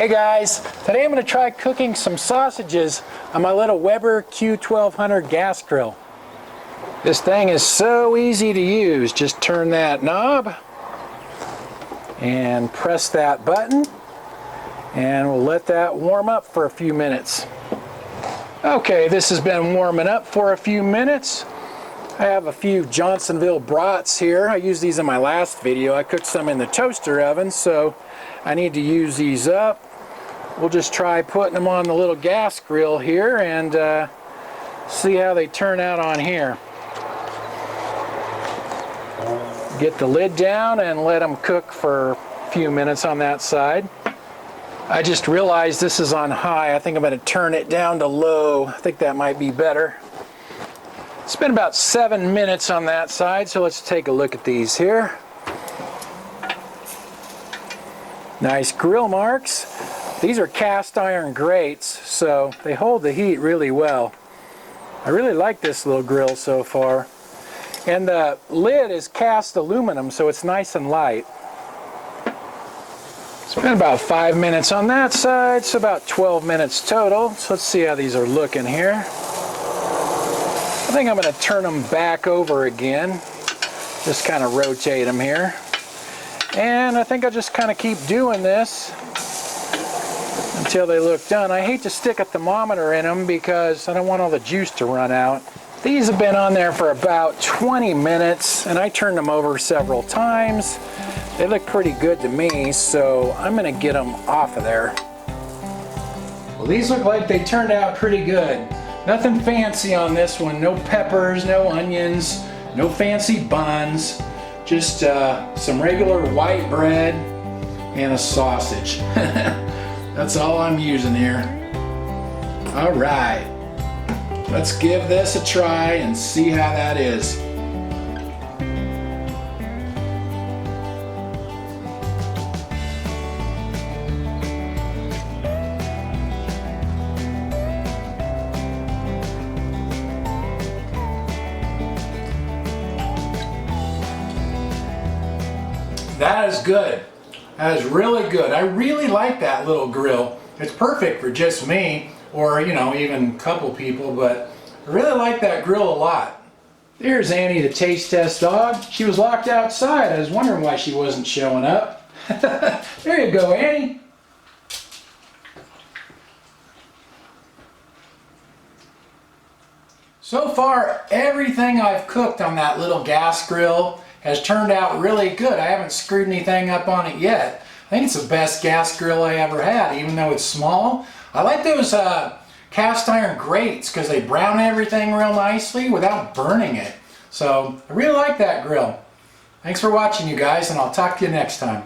Hey guys, today I'm going to try cooking some sausages on my little Weber Q1200 gas grill. This thing is so easy to use. Just turn that knob and press that button and we'll let that warm up for a few minutes. Okay, this has been warming up for a few minutes. I have a few Johnsonville brats here. I used these in my last video. I cooked some in the toaster oven, so I need to use these up. We'll just try putting them on the little gas grill here and see how they turn out on here. Get the lid down and let them cook for a few minutes on that side. I just realized this is on high. I think I'm going to turn it down to low. I think that might be better. It's been about 7 minutes on that side, so let's take a look at these here. Nice grill marks. These are cast iron grates, so they hold the heat really well. I really like this little grill so far. And the lid is cast aluminum, so it's nice and light. It's been about 5 minutes on that side, so about 12 minutes total. So let's see how these are looking here. I think I'm going to turn them back over again. Just kind of rotate them here. And I think I'll just kind of keep doing this until they look done. I hate to stick a thermometer in them because I don't want all the juice to run out. These have been on there for about 20 minutes and I turned them over several times. They look pretty good to me, so I'm going to get them off of there. Well, these look like they turned out pretty good. Nothing fancy on this one. No peppers, no onions, no fancy buns. Just some regular white bread and a sausage. That's all I'm using here. All right, let's give this a try and see how that is. That is good. That is really good. I really like that little grill. It's perfect for just me or, you know, even a couple people, but I really like that grill a lot. There's Annie, the taste test dog. She was locked outside. I was wondering why she wasn't showing up. There you go, Annie. So far, everything I've cooked on that little gas grill has turned out really good. I haven't screwed anything up on it yet. I think it's the best gas grill I ever had, even though it's small. I like those cast iron grates because they brown everything real nicely without burning it. So I really like that grill. Thanks for watching, you guys, and I'll talk to you next time.